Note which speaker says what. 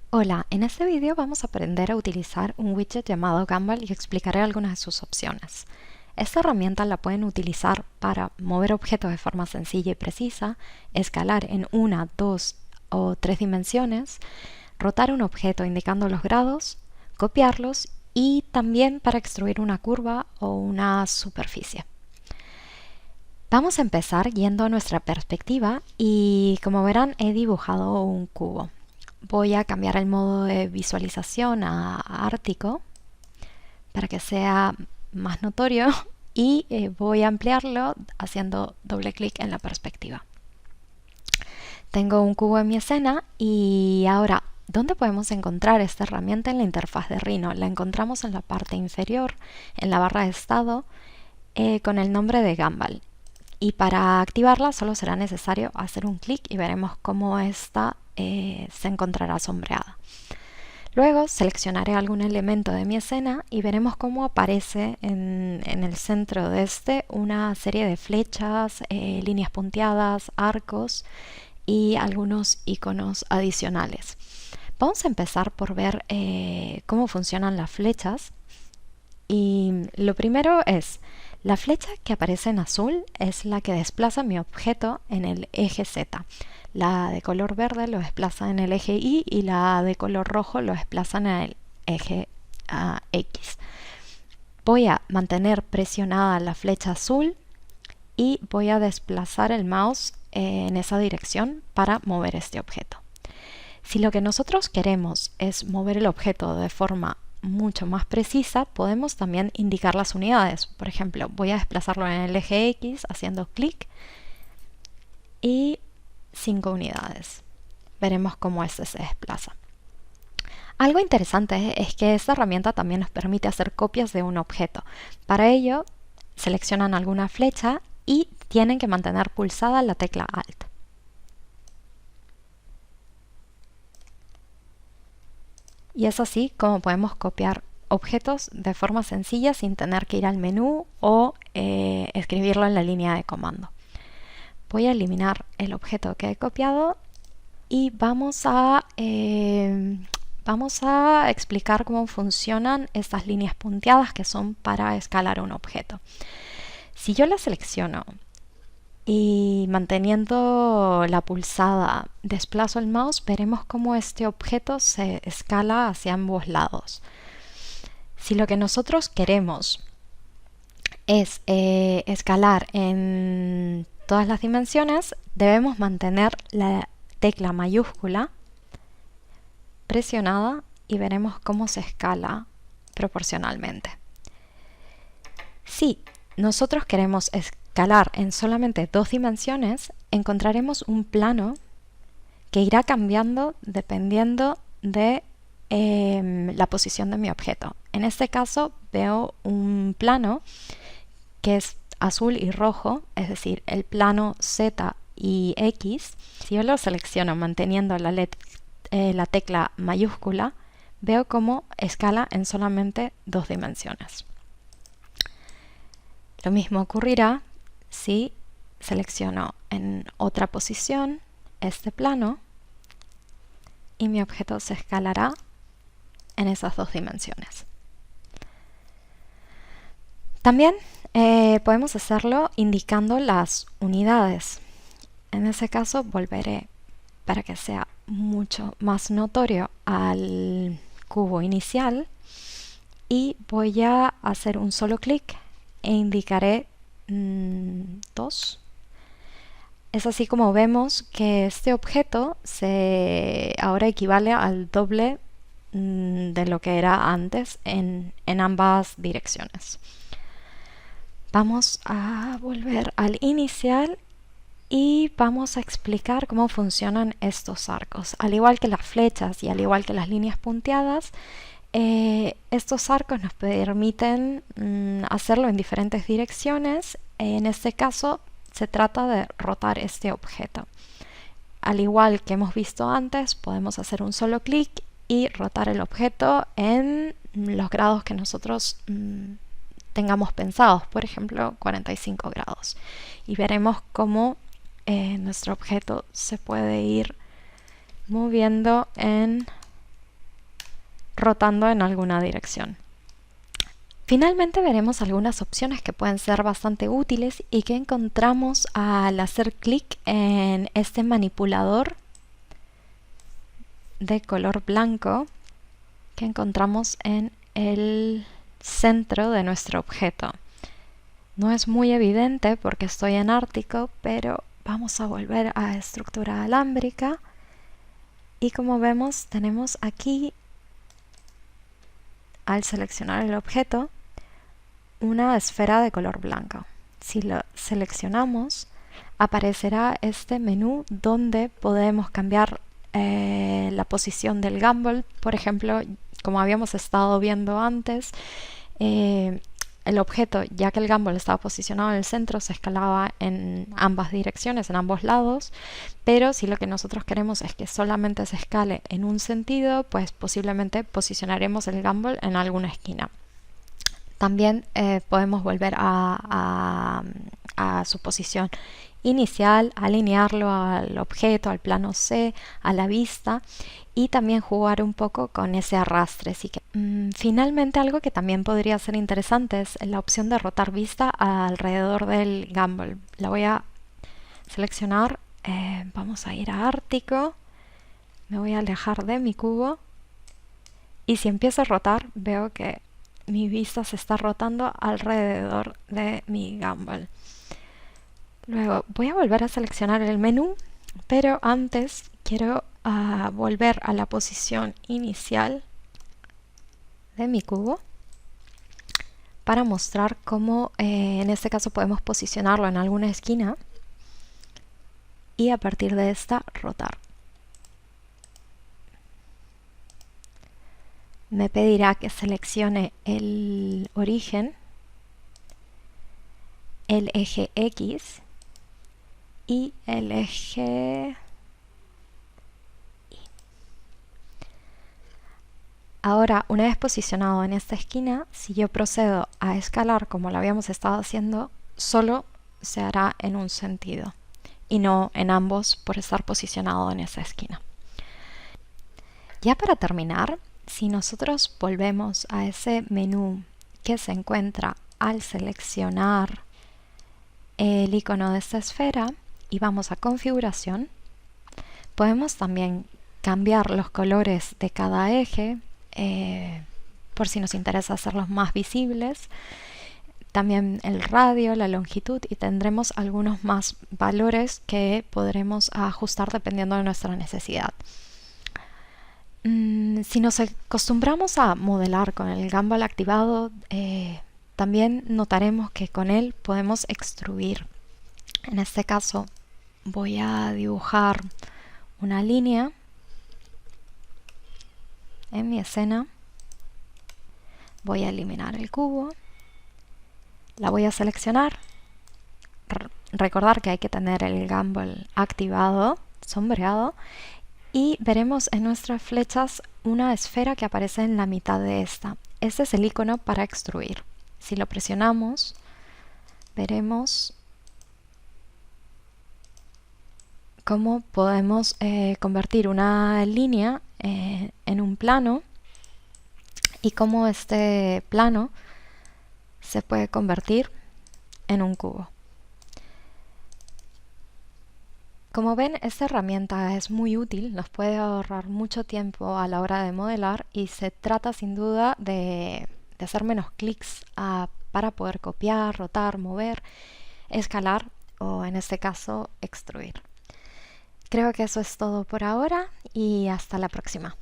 Speaker 1: Hola, en este vídeo vamos a aprender a utilizar un widget llamado Gumball y explicaré algunas de sus opciones. Esta herramienta la pueden utilizar para mover objetos de forma sencilla y precisa, escalar en una, dos o tres dimensiones, rotar un objeto indicando los grados, copiarlos y también para extruir una curva o una superficie. Vamos a empezar yendo a nuestra perspectiva y como verán he dibujado un cubo. Voy a cambiar el modo de visualización a ártico para que sea más notorio y voy a ampliarlo haciendo doble clic en la perspectiva. Tengo un cubo en mi escena y ahora, ¿dónde podemos encontrar esta herramienta en la interfaz de Rhino? La encontramos en la parte inferior, en la barra de estado, con el nombre de Gumball. Y para activarla solo será necesario hacer un clic y veremos cómo esta se encontrará sombreada. Luego seleccionaré algún elemento de mi escena y veremos cómo aparece en el centro de este una serie de flechas, líneas punteadas, arcos y algunos iconos adicionales. Vamos a empezar por ver cómo funcionan las flechas. Y lo primero es, la flecha que aparece en azul es la que desplaza mi objeto en el eje Z. La de color verde lo desplaza en el eje Y y la de color rojo lo desplaza en el eje X. Voy a mantener presionada la flecha azul y voy a desplazar el mouse en esa dirección para mover este objeto. Si lo que nosotros queremos es mover el objeto de forma mucho más precisa, podemos también indicar las unidades. Por ejemplo, voy a desplazarlo en el eje X haciendo clic y 5 unidades. Veremos cómo este se desplaza. Algo interesante es que esta herramienta también nos permite hacer copias de un objeto. Para ello, seleccionan alguna flecha y tienen que mantener pulsada la tecla Alt. Y es así como podemos copiar objetos de forma sencilla sin tener que ir al menú o escribirlo en la línea de comando. Voy a eliminar el objeto que he copiado y vamos a explicar cómo funcionan estas líneas punteadas que son para escalar un objeto. Si yo la selecciono y manteniendo la pulsada desplazo el mouse, veremos cómo este objeto se escala hacia ambos lados. Si lo que nosotros queremos es escalar en todas las dimensiones, debemos mantener la tecla mayúscula presionada y veremos cómo se escala proporcionalmente. Si nosotros queremos escalar en solamente dos dimensiones, encontraremos un plano que irá cambiando dependiendo de la posición de mi objeto. En este caso veo un plano que es azul y rojo, es decir, el plano Z y X. Si yo lo selecciono manteniendo la tecla mayúscula, veo cómo escala en solamente dos dimensiones. Lo mismo ocurrirá si selecciono en otra posición este plano y mi objeto se escalará en esas dos dimensiones. También podemos hacerlo indicando las unidades. En ese caso volveré para que sea mucho más notorio al cubo inicial y voy a hacer un solo clic e indicaré 2. Es así como vemos que este objeto ahora equivale al doble de lo que era antes en ambas direcciones. Vamos a volver al inicial y vamos a explicar cómo funcionan estos arcos. Al igual que las flechas y al igual que las líneas punteadas, estos arcos nos permiten hacerlo en diferentes direcciones. En este caso se trata de rotar este objeto. Al igual que hemos visto antes, podemos hacer un solo clic y rotar el objeto en los grados que nosotros tengamos pensados, por ejemplo 45 grados. Y veremos cómo nuestro objeto se puede ir moviendo en rotando en alguna dirección. Finalmente veremos algunas opciones que pueden ser bastante útiles y que encontramos al hacer clic en este manipulador de color blanco que encontramos en el centro de nuestro objeto. No es muy evidente porque estoy en Ártico, pero vamos a volver a estructura alámbrica y como vemos tenemos aquí, al seleccionar el objeto, una esfera de color blanco. Si lo seleccionamos, aparecerá este menú donde podemos cambiar la posición del gimbal. Por ejemplo, como habíamos estado viendo antes, el objeto, ya que el gimbal estaba posicionado en el centro, se escalaba en ambas direcciones, en ambos lados, pero si lo que nosotros queremos es que solamente se escale en un sentido, pues posiblemente posicionaremos el gimbal en alguna esquina. También podemos volver a su posición inicial, alinearlo al objeto, al plano C, a la vista y también jugar un poco con ese arrastre. Así que, finalmente, algo que también podría ser interesante es la opción de rotar vista alrededor del gimbal. La voy a seleccionar, vamos a ir a Ártico, me voy a alejar de mi cubo y si empiezo a rotar veo que mi vista se está rotando alrededor de mi gimbal. Luego voy a volver a seleccionar el menú, pero antes quiero volver a la posición inicial de mi cubo para mostrar cómo en este caso podemos posicionarlo en alguna esquina y a partir de esta rotar. Me pedirá que seleccione el origen, el eje X y el eje Y. Ahora, una vez posicionado en esta esquina, si yo procedo a escalar como lo habíamos estado haciendo, solo se hará en un sentido y no en ambos por estar posicionado en esa esquina. Ya para terminar, si nosotros volvemos a ese menú que se encuentra al seleccionar el icono de esta esfera y vamos a configuración, podemos también cambiar los colores de cada eje por si nos interesa hacerlos más visibles, también el radio, la longitud y tendremos algunos más valores que podremos ajustar dependiendo de nuestra necesidad. Si nos acostumbramos a modelar con el gimbal activado, también notaremos que con él podemos extruir. En este caso voy a dibujar una línea en mi escena, voy a eliminar el cubo, la voy a seleccionar, recordar que hay que tener el gimbal activado, sombreado, y veremos en nuestras flechas una esfera que aparece en la mitad de esta. Este es el icono para extruir. Si lo presionamos, veremos cómo podemos convertir una línea en un plano y cómo este plano se puede convertir en un cubo. Como ven, esta herramienta es muy útil, nos puede ahorrar mucho tiempo a la hora de modelar y se trata sin duda de hacer menos clics para poder copiar, rotar, mover, escalar o en este caso extruir. Creo que eso es todo por ahora y hasta la próxima.